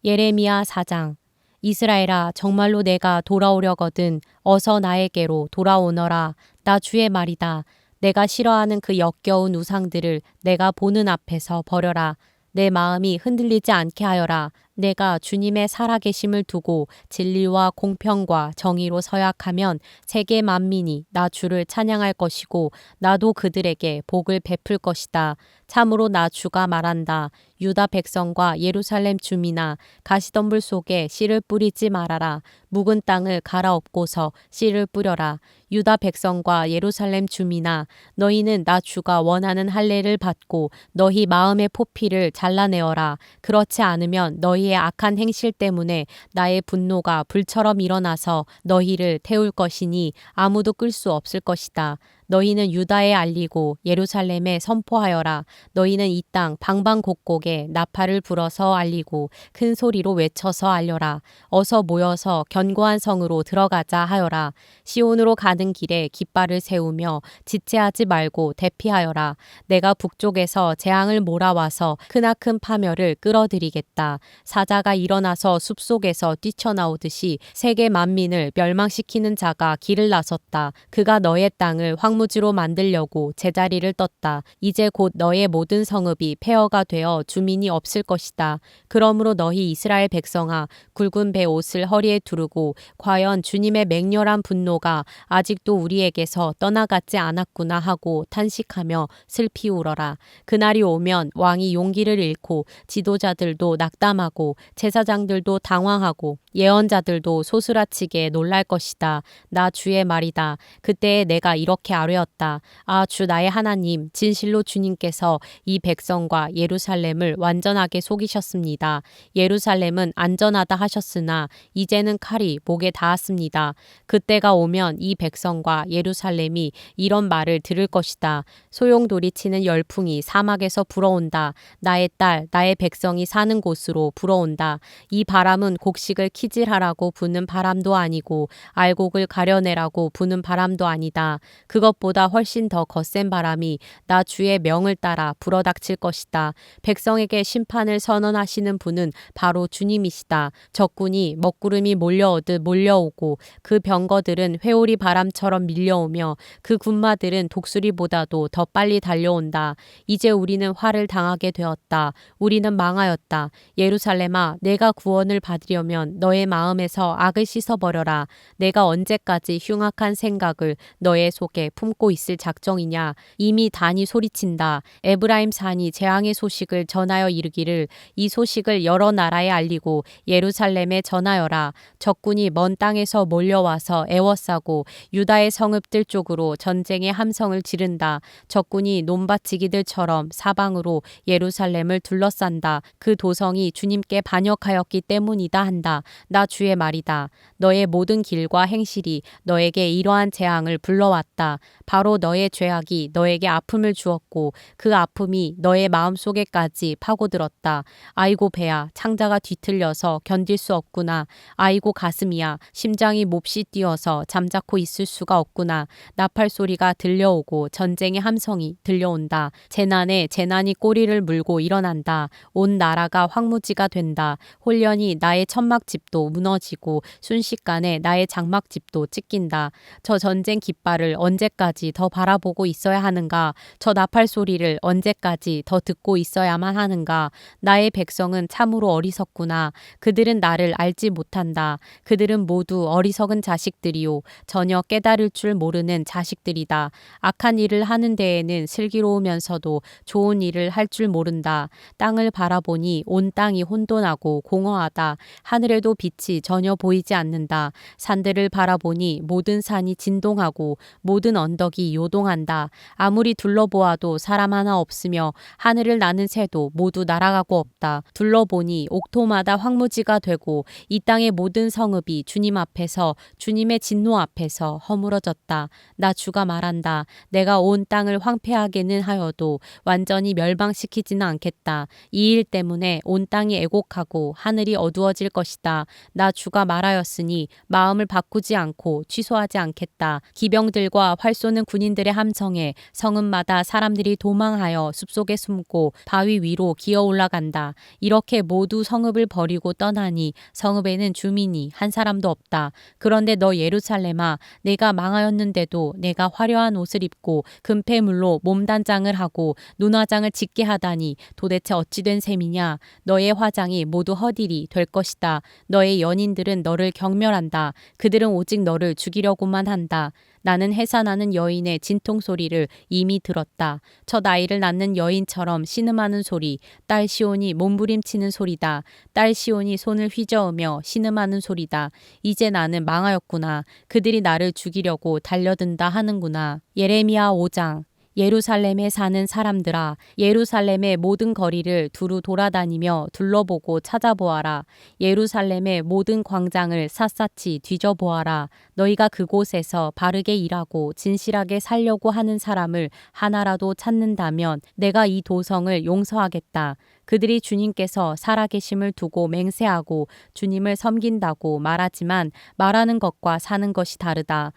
예레미야 4장. 이스라엘아, 정말로 내가 돌아오려거든 어서 나에게로 돌아오너라. 나 주의 말이다. 내가 싫어하는 그 역겨운 우상들을 내가 보는 앞에서 버려라. 내 마음이 흔들리지 않게 하여라. 내가 주님의 살아계심을 두고 진리와 공평과 정의로 서약하면 세계 만민이 나 주를 찬양할 것이고 나도 그들에게 복을 베풀 것이다. 참으로 나 주가 말한다. 유다 백성과 예루살렘 주민아, 가시덤불 속에 씨를 뿌리지 말아라. 묵은 땅을 갈아엎고서 씨를 뿌려라. 유다 백성과 예루살렘 주민아, 너희는 나 주가 원하는 할례를 받고 너희 마음의 포피를 잘라내어라. 그렇지 않으면 너희의 악한 행실 때문에 나의 분노가 불처럼 일어나서 너희를 태울 것이니 아무도 끌 수 없을 것이다. 너희는 유다에 알리고 예루살렘에 선포하여라. 너희는 이 땅 방방곡곡에 나팔을 불어서 알리고 큰 소리로 외쳐서 알려라. 어서 모여서 견고한 성으로 들어가자 하여라. 시온으로 가는 길에 깃발을 세우며 지체하지 말고 대피하여라. 내가 북쪽에서 재앙을 몰아와서 크나큰 파멸을 끌어들이겠다. 사자가 일어나서 숲속에서 뛰쳐나오듯이 세계 만민을 멸망시키는 자가 길을 나섰다. 그가 너의 땅을 황무지로 만들려고 제자리를 떴다. 이제 곧 너의 모든 성읍이 폐허가 되어 주민이 없을 것이다. 그러므로 너희 이스라엘 백성아, 굵은 배 옷을 허리에 두르고 과연 주님의 맹렬한 분노가 아직도 우리에게서 떠나가지 않았구나 하고 탄식하며 슬피 울어라. 그날이 오면 왕이 용기를 잃고 지도자들도 낙담하고 제사장들도 당황하고 예언자들도 소스라치게 놀랄 것이다. 나 주의 말이다. 그때에 내가 이렇게 아뢰었다. 아, 주 나의 하나님, 진실로 주님께서 이 백성과 예루살렘을 완전하게 속이셨습니다. 예루살렘은 안전하다 하셨으나 이제는 칼이 목에 닿았습니다. 그때가 오면 이 백성과 예루살렘이 이런 말을 들을 것이다. 소용돌이치는 열풍이 사막에서 불어온다. 나의 딸, 나의 백성이 사는 곳으로 불어온다. 이 바람은 곡식을 키질하라고 부는 바람도 아니고 알곡을 가려내라고 부는 바람도 아니다. 그것보다 훨씬 더 거센 바람이 나 주의 명을 따라 불어닥칠 것이다. 백성에게 심판을 선언하시는 분은 바로 주님이시다. 적군이 먹구름이 몰려오듯 몰려오고 그 병거들은 회오리 바람처럼 밀려오며 그 군마들은 독수리보다도 더 빨리 달려온다. 이제 우리는 화를 당하게 되었다. 우리는 망하였다. 예루살렘아, 내가 구원을 받으려면 너의 마음에서 악을 씻어버려라. 내가 언제까지 흉악한 생각을 너의 속에 품고 있을 작정이냐. 이미 단이 소리친다. 에브라임 산이 재앙의 소식을 전하여 이르기를 이 소식을 여러 나라에 알리고 예루살렘에 전하여라. 적군이 먼 땅에서 몰려와서 애워싸고 유다의 성읍들 쪽으로 전쟁의 함성을 지른다. 적군이 논밭지기들처럼 사방으로 예루살렘을 둘러싼다. 그 도성이 주님께 반역하였기 때문이다 한다. 나 주의 말이다. 너의 모든 길과 행실이 너에게 이러한 재앙을 불러왔다. 바로 너의 죄악이 너에게 아픔을 주었고 그 아픔이 너의 마음속에까지 파고들었다. 아이고 배야, 창자가 뒤틀려서 견딜 수 없구나. 아이고 가슴이야, 심장이 몹시 뛰어서 잠자코 있을 수가 없구나. 나팔 소리가 들려오고 전쟁의 함성이 들려온다. 재난에 재난이 꼬리를 물고 일어난다. 온 나라가 황무지가 된다. 홀연히 나의 천막집도 무너지고 순식간에 나의 장막집도 찢긴다. 저 전쟁 깃발을 언제까지 더 바라보고 있어야 하는가? 저 나팔 소리를 언제까지 더 듣고 있어야만 하는가? 나의 백성은 참으로 어리석구나. 그들은 나를 알지 못한다. 그들은 모두 어리석은 자식들이요, 전혀 깨달을 줄 모르는 자식들이다. 악한 일을 하는 데에는 슬기로우면서도 좋은 일을 할 줄 모른다. 땅을 바라보니 온 땅이 혼돈하고 공허하다. 하늘에도 빛이 전혀 보이지 않는다. 산들을 바라보니 모든 산이 진동하고 모든 언덕이 요동한다. 아무리 둘러보아도 사람 하나 없으며 하늘을 나는 새도 모두 날아가고 없다. 둘러보니 옥토마다 황무지가 되고 이 땅의 모든 성읍이 주님 앞에서, 주님의 진노 앞에서 허물어졌다. 나 주가 말한다. 내가 온 땅을 황폐하게는 하여도 완전히 멸망시키지는 않겠다. 이 일 때문에 온 땅이 애곡하고 하늘이 어두워질 것이다. 말이다. 나 주가 말하였으니 마음을 바꾸지 않고 취소하지 않겠다. 기병들과 활 쏘는 군인들의 함성에 성읍마다 사람들이 도망하여 숲속에 숨고 바위 위로 기어 올라간다. 이렇게 모두 성읍을 버리고 떠나니 성읍에는 주민이 한 사람도 없다. 그런데 너 예루살렘아, 내가 망하였는데도 내가 화려한 옷을 입고 금폐물로 몸단장을 하고 눈화장을 짙게 하다니 도대체 어찌 된 셈이냐. 너의 화장이 모두 허들이 될 것이다. 너의 연인들은 너를 경멸한다. 그들은 오직 너를 죽이려고만 한다. 나는 해산하는 여인의 진통 소리를 이미 들었다. 첫 아이를 낳는 여인처럼 신음하는 소리, 딸 시온이 몸부림치는 소리다. 딸 시온이 손을 휘저으며 신음하는 소리다. 이제 나는 망하였구나. 그들이 나를 죽이려고 달려든다 하는구나. 예레미야 5장. 예루살렘에 사는 사람들아, 예루살렘의 모든 거리를 두루 돌아다니며 둘러보고 찾아보아라. 예루살렘의 모든 광장을 샅샅이 뒤져보아라. 너희가 그곳에서 바르게 일하고 진실하게 살려고 하는 사람을 하나라도 찾는다면 내가 이 도성을 용서하겠다. 그들이 주님께서 살아계심을 두고 맹세하고 주님을 섬긴다고 말하지만 말하는 것과 사는 것이 다르다.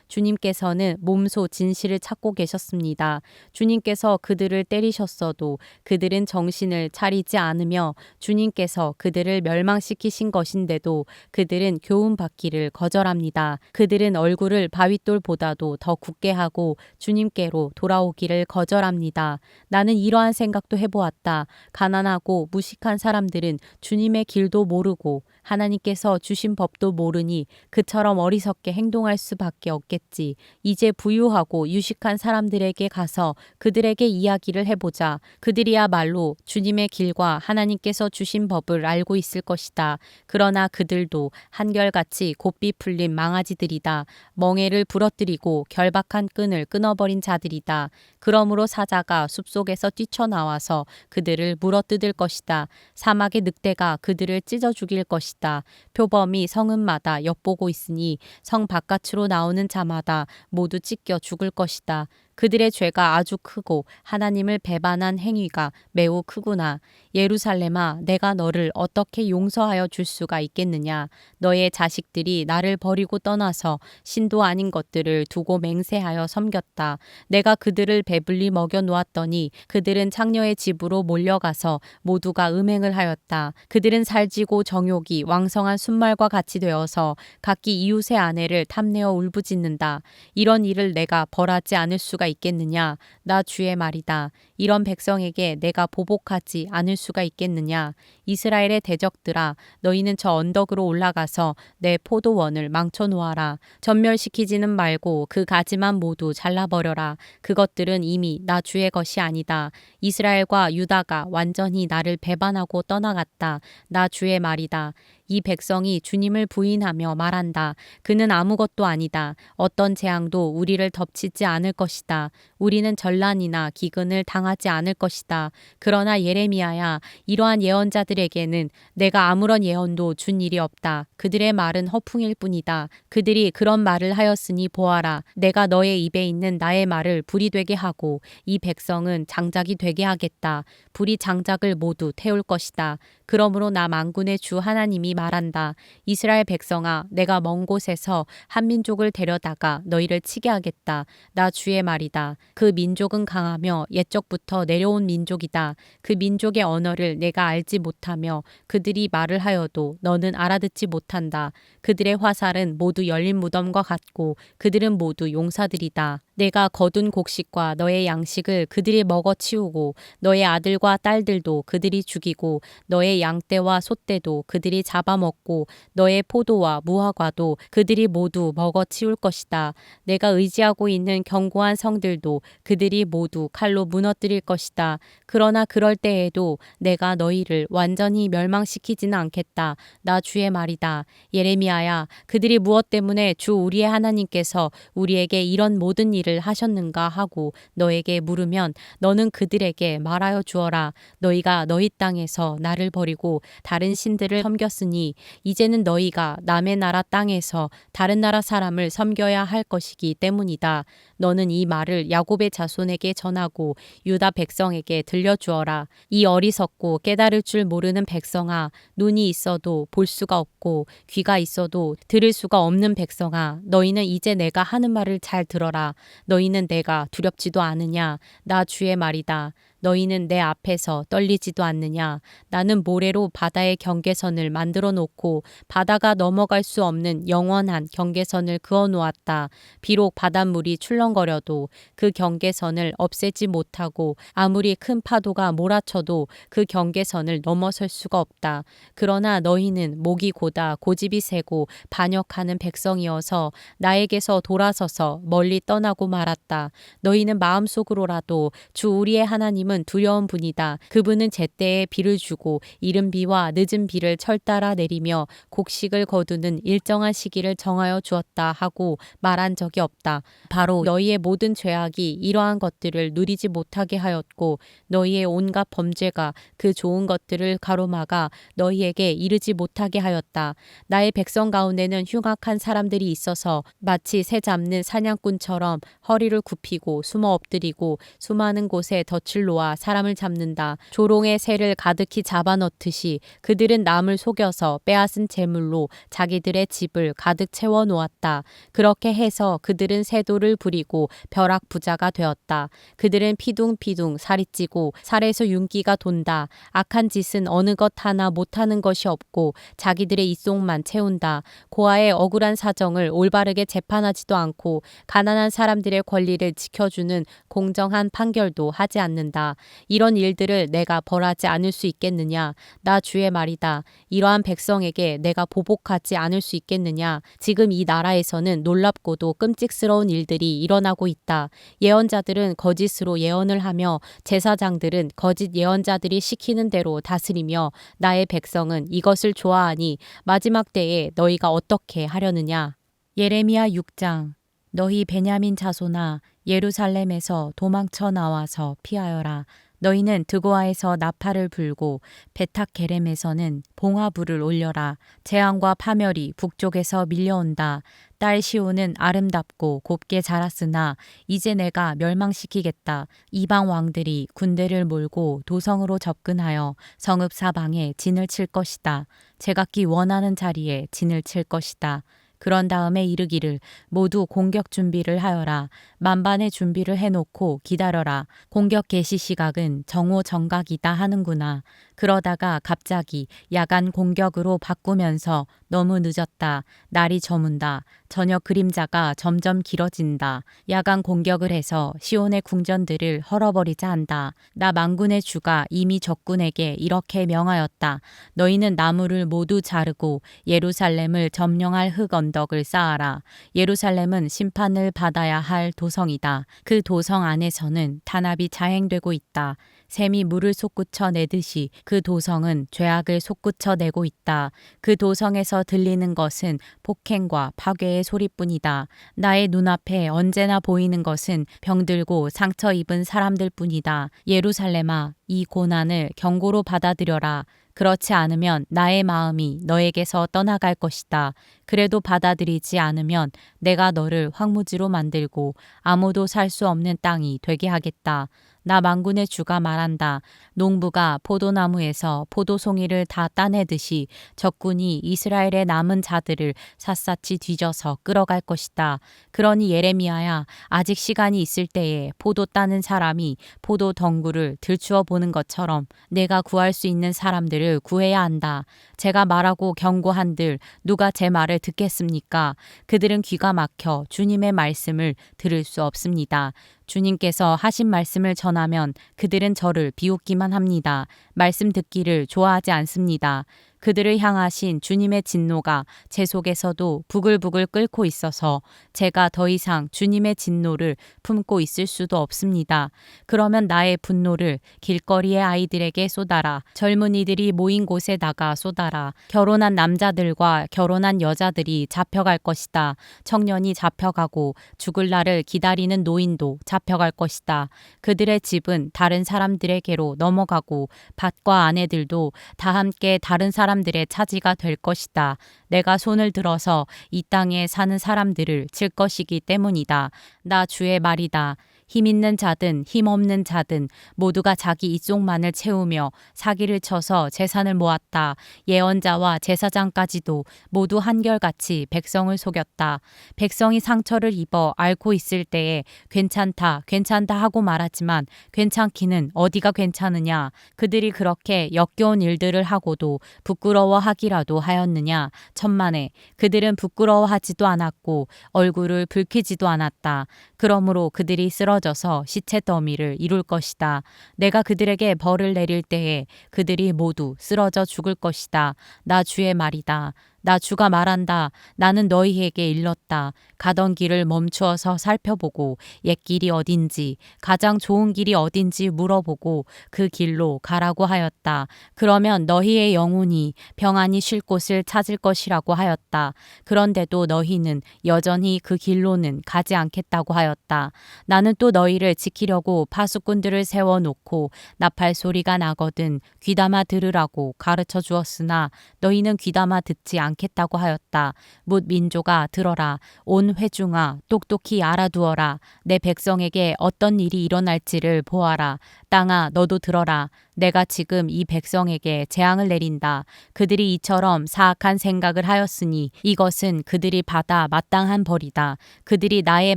주님께서는 몸소 진실을 찾고 계셨습니다. 주님께서 그들을 때리셨어도 그들은 정신을 차리지 않으며 주님께서 그들을 멸망시키신 것인데도 그들은 교훈받기를 거절합니다. 그들은 얼굴을 바윗돌보다도 더 굳게 하고 주님께로 돌아오기를 거절합니다. 나는 이러한 생각도 해보았다. 가난하고 무식한 사람들은 주님의 길도 모르고 하나님께서 주신 법도 모르니 그처럼 어리석게 행동할 수밖에 없겠지. 이제 부유하고 유식한 사람들에게 가서 그들에게 이야기를 해보자. 그들이야말로 주님의 길과 하나님께서 주신 법을 알고 있을 것이다. 그러나 그들도 한결같이 곱비 풀린 망아지들이다. 멍에를 부러뜨리고 결박한 끈을 끊어버린 자들이다. 그러므로 사자가 숲속에서 뛰쳐나와서 그들을 물어뜯을 것이다. 사막의 늑대가 그들을 찢어 죽일 것이다. 표범이 성읍마다 엿보고 있으니 성 바깥으로 나오는 자마다 모두 찢겨 죽을 것이다. 그들의 죄가 아주 크고 하나님을 배반한 행위가 매우 크구나. 예루살렘아, 내가 너를 어떻게 용서하여 줄 수가 있겠느냐. 너의 자식들이 나를 버리고 떠나서 신도 아닌 것들을 두고 맹세하여 섬겼다. 내가 그들을 배불리 먹여 놓았더니 그들은 창녀의 집으로 몰려가서 모두가 음행을 하였다. 그들은 살찌고 정욕이 왕성한 순말과 같이 되어서 각기 이웃의 아내를 탐내어 울부짖는다. 이런 일을 내가 벌하지 않을 수가 있겠느냐. 나 주의 말이다. 이런 백성에게 내가 보복하지 않을 수가 있겠느냐. 이스라엘의 대적들아, 너희는 저 언덕으로 올라가서 내 포도원을 망쳐 놓아라. 전멸시키지는 말고 그 가지만 모두 잘라버려라. 그것들은 이미 나 주의 것이 아니다. 이스라엘과 유다가 완전히 나를 배반하고 떠나갔다. 나 주의 말이다. 이 백성이 주님을 부인하며 말한다. 그는 아무것도 아니다. 어떤 재앙도 우리를 덮치지 않을 것이다. 우리는 전란이나 기근을 당하지 않을 것이다. 그러나 예레미야야, 이러한 예언자들에게는 내가 아무런 예언도 준 일이 없다. 그들의 말은 허풍일 뿐이다. 그들이 그런 말을 하였으니 보아라. 내가 너의 입에 있는 나의 말을 불이 되게 하고 이 백성은 장작이 되게 하겠다. 불이 장작을 모두 태울 것이다. 그러므로 나 만군의 주 하나님이 말한다. 이스라엘 백성아, 내가 먼 곳에서 한 민족을 데려다가 너희를 치게 하겠다. 나 주의 말이다. 그 민족은 강하며 옛적부터 내려온 민족이다. 그 민족의 언어를 내가 알지 못하며 그들이 말을 하여도 너는 알아듣지 못한다. 그들의 화살은 모두 열린 무덤과 같고 그들은 모두 용사들이다. 내가 거둔 곡식과 너의 양식을 그들이 먹어치우고 너의 아들과 딸들도 그들이 죽이고 너의 양떼와 소떼도 그들이 잡아먹고 너의 포도와 무화과도 그들이 모두 먹어치울 것이다. 내가 의지하고 있는 견고한 성들도 그들이 모두 칼로 무너뜨릴 것이다. 그러나 그럴 때에도 내가 너희를 완전히 멸망시키지는 않겠다. 나 주의 말이다. 예레미야야, 그들이 무엇 때문에 주 우리의 하나님께서 우리에게 이런 모든 일을 하셨는가 하고 너에게 물으면 너는 그들에게 말하여 주어라. 너희가 너희 땅에서 나를 버리고 다른 신들을 섬겼으니 이제는 너희가 남의 나라 땅에서 다른 나라 사람을 섬겨야 할 것이기 때문이다. 너는 이 말을 야곱의 자손에게 전하고 유다 백성에게 들려주어라. 이 어리석고 깨달을 줄 모르는 백성아, 눈이 있어도 볼 수가 없고 귀가 있어도 들을 수가 없는 백성아, 너희는 이제 내가 하는 말을 잘 들어라. 너희는 내가 두렵지도 않으냐? 나 주의 말이다. 너희는 내 앞에서 떨리지도 않느냐? 나는 모래로 바다의 경계선을 만들어 놓고 바다가 넘어갈 수 없는 영원한 경계선을 그어 놓았다. 비록 바닷물이 출렁거려도 그 경계선을 없애지 못하고 아무리 큰 파도가 몰아쳐도 그 경계선을 넘어설 수가 없다. 그러나 너희는 목이 고다 고집이 세고 반역하는 백성이어서 나에게서 돌아서서 멀리 떠나고 말았다. 너희는 마음속으로라도 주 우리의 하나님은 두려운 분이다. 그분은 제때에 비를 주고 이른 비와 늦은 비를 철따라 내리며 곡식을 거두는 일정한 시기를 정하여 주었다 하고 말한 적이 없다. 바로 너희의 모든 죄악이 이러한 것들을 누리지 못하게 하였고 너희의 온갖 범죄가 그 좋은 것들을 가로막아 너희에게 이르지 못하게 하였다. 나의 백성 가운데는 흉악한 사람들이 있어서 마치 새 잡는 사냥꾼처럼 허리를 굽히고 숨어 엎드리고 수많은 곳에 덫을 놓아 사람을 잡는다. 조롱의 새를 가득히 잡아넣듯이 그들은 남을 속여서 빼앗은 재물로 자기들의 집을 가득 채워 놓았다. 그렇게 해서 그들은 세도를 부리고 벼락 부자가 되었다. 그들은 피둥피둥 살이 찌고 살에서 윤기가 돈다. 악한 짓은 어느 것 하나 못하는 것이 없고 자기들의 입속만 채운다. 고아의 억울한 사정을 올바르게 재판하지도 않고 가난한 사람들의 권리를 지켜주는 공정한 판결도 하지 않는다. 이런 일들을 내가 벌하지 않을 수 있겠느냐? 나 주의 말이다. 이러한 백성에게 내가 보복하지 않을 수 있겠느냐? 지금 이 나라에서는 놀랍고도 끔찍스러운 일들이 일어나고 있다. 예언자들은 거짓으로 예언을 하며 제사장들은 거짓 예언자들이 시키는 대로 다스리며 나의 백성은 이것을 좋아하니 마지막 때에 너희가 어떻게 하려느냐? 예레미야 6장. 너희 베냐민 자손아, 예루살렘에서 도망쳐 나와서 피하여라. 너희는 드고아에서 나팔을 불고 베탁게렘에서는 봉화불을 올려라. 재앙과 파멸이 북쪽에서 밀려온다. 딸 시온은 아름답고 곱게 자랐으나 이제 내가 멸망시키겠다. 이방 왕들이 군대를 몰고 도성으로 접근하여 성읍 사방에 진을 칠 것이다. 제각기 원하는 자리에 진을 칠 것이다. 그런 다음에 이르기를 모두 공격 준비를 하여라. 만반의 준비를 해놓고 기다려라. 공격 개시 시각은 정오정각이다 하는구나. 그러다가 갑자기 야간 공격으로 바꾸면서 너무 늦었다. 날이 저문다. 저녁 그림자가 점점 길어진다. 야간 공격을 해서 시온의 궁전들을 헐어버리자 한다. 나 만군의 주가 이미 적군에게 이렇게 명하였다. 너희는 나무를 모두 자르고 예루살렘을 점령할 흙 언덕을 쌓아라. 예루살렘은 심판을 받아야 할 도성이다. 그 도성 안에서는 탄압이 자행되고 있다. 샘이 물을 솟구쳐 내듯이 그 도성은 죄악을 솟구쳐 내고 있다. 그 도성에서 들리는 것은 폭행과 파괴의 소리뿐이다. 나의 눈앞에 언제나 보이는 것은 병들고 상처 입은 사람들뿐이다. 예루살렘아, 이 고난을 경고로 받아들여라. 그렇지 않으면 나의 마음이 너에게서 떠나갈 것이다. 그래도 받아들이지 않으면 내가 너를 황무지로 만들고 아무도 살 수 없는 땅이 되게 하겠다. 나 만군의 주가 말한다. 농부가 포도나무에서 포도송이를 다 따내듯이 적군이 이스라엘의 남은 자들을 샅샅이 뒤져서 끌어갈 것이다. 그러니 예레미야야, 아직 시간이 있을 때에 포도 따는 사람이 포도 덩굴을 들추어 보는 것처럼 내가 구할 수 있는 사람들을 구해야 한다. 제가 말하고 경고한들 누가 제 말을 듣겠습니까? 그들은 귀가 막혀 주님의 말씀을 들을 수 없습니다. 주님께서 하신 말씀을 전하면 그들은 저를 비웃기만 합니다. 말씀 듣기를 좋아하지 않습니다. 그들을 향하신 주님의 진노가 제 속에서도 부글부글 끓고 있어서 제가 더 이상 주님의 진노를 품고 있을 수도 없습니다. 그러면 나의 분노를 길거리의 아이들에게 쏟아라. 젊은이들이 모인 곳에다가 쏟아라. 결혼한 남자들과 결혼한 여자들이 잡혀갈 것이다. 청년이 잡혀가고 죽을 날을 기다리는 노인도 잡혀갈 것이다. 그들의 집은 다른 사람들에게로 넘어가고 밭과 아내들도 다 함께 다른 사람들의 차지가 될 것이다. 내가 손을 들어서 이 땅에 사는 사람들을 칠 것이기 때문이다. 나 주의 말이다. 힘 있는 자든 힘 없는 자든 모두가 자기 이쪽만을 채우며 사기를 쳐서 재산을 모았다. 예언자와 제사장까지도 모두 한결같이 백성을 속였다. 백성이 상처를 입어 앓고 있을 때에 괜찮다, 괜찮다 하고 말하지만 괜찮기는 어디가 괜찮으냐. 그들이 그렇게 역겨운 일들을 하고도 부끄러워하기라도 하였느냐. 천만에 그들은 부끄러워하지도 않았고 얼굴을 붉히지도 않았다. 그러므로 그들이 쓰러져서 시체 더미를 이룰 것이다. 내가 그들에게 벌을 내릴 때에 그들이 모두 쓰러져 죽을 것이다. 나 주의 말이다. 나 주가 말한다. 나는 너희에게 일렀다. 가던 길을 멈추어서 살펴보고 옛 길이 어딘지 가장 좋은 길이 어딘지 물어보고 그 길로 가라고 하였다. 그러면 너희의 영혼이 평안히 쉴 곳을 찾을 것이라고 하였다. 그런데도 너희는 여전히 그 길로는 가지 않겠다고 하였다. 나는 또 너희를 지키려고 파수꾼들을 세워놓고 나팔 소리가 나거든 귀담아 들으라고 가르쳐 주었으나 너희는 귀담아 듣지 않겠다고 하였다. 뭇 민족아 들어라. 온 회중아 똑똑히 알아두어라. 내 백성에게 어떤 일이 일어날지를 보아라. 땅아 너도 들어라. 내가 지금 이 백성에게 재앙을 내린다. 그들이 이처럼 사악한 생각을 하였으니 이것은 그들이 받아 마땅한 벌이다. 그들이 나의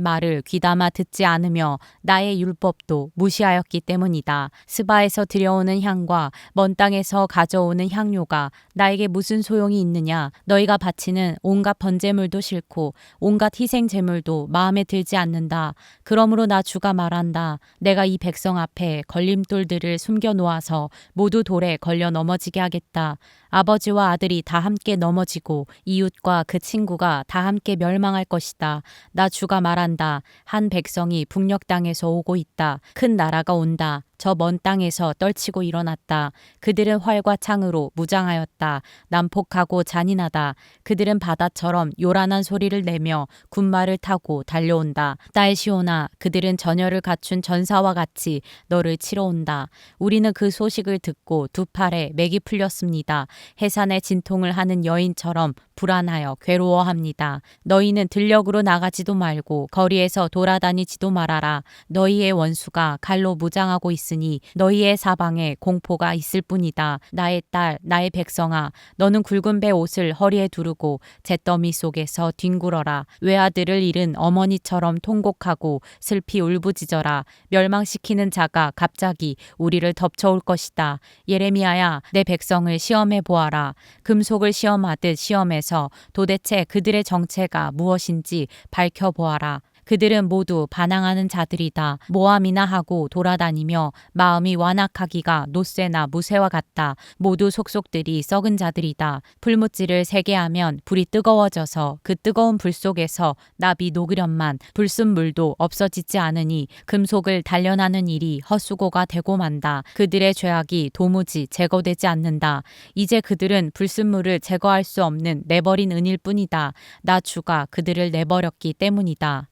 말을 귀담아 듣지 않으며 나의 율법도 무시하였기 때문이다. 스바에서 들여오는 향과 먼 땅에서 가져오는 향료가 나에게 무슨 소용이 있느냐. 너희가 바치는 온갖 번제물도 싫고 온갖 희생 제물도 마음에 들지 않는다. 그러므로 나 주가 말한다. 내가 이 백성 앞에 걸림돌들을 숨겨 놓아서 모두 돌에 걸려 넘어지게 하겠다. 아버지와 아들이 다 함께 넘어지고 이웃과 그 친구가 다 함께 멸망할 것이다. 나 주가 말한다. 한 백성이 북녘 땅에서 오고 있다. 큰 나라가 온다. 저 먼 땅에서 떨치고 일어났다. 그들은 활과 창으로 무장하였다. 난폭하고 잔인하다. 그들은 바다처럼 요란한 소리를 내며 군마를 타고 달려온다. 딸 시온아, 그들은 전열을 갖춘 전사와 같이 너를 치러 온다. 우리는 그 소식을 듣고 두 팔에 맥이 풀렸습니다. 해산의 진통을 하는 여인처럼 불안하여 괴로워합니다. 너희는 들녘으로 나가지도 말고 거리에서 돌아다니지도 말아라. 너희의 원수가 칼로 무장하고 있으니 너희의 사방에 공포가 있을 뿐이다. 나의 딸, 나의 백성아, 너는 굵은 배 옷을 허리에 두르고 잿더미 속에서 뒹굴어라. 외아들을 잃은 어머니처럼 통곡하고 슬피 울부짖어라. 멸망시키는 자가 갑자기 우리를 덮쳐올 것이다. 예레미야야, 내 백성을 시험해 보아라. 금속을 시험하듯 시험해서 도대체 그들의 정체가 무엇인지 밝혀보아라. 그들은 모두 반항하는 자들이다. 모함이나 하고 돌아다니며 마음이 완악하기가 노쇠나 무쇠와 같다. 모두 속속들이 썩은 자들이다. 풀무질을 세게 하면 불이 뜨거워져서 그 뜨거운 불 속에서 납이 녹으련만 불순물도 없어지지 않으니 금속을 단련하는 일이 헛수고가 되고 만다. 그들의 죄악이 도무지 제거되지 않는다. 이제 그들은 불순물을 제거할 수 없는 내버린 은일 뿐이다. 나 주가 그들을 내버렸기 때문이다.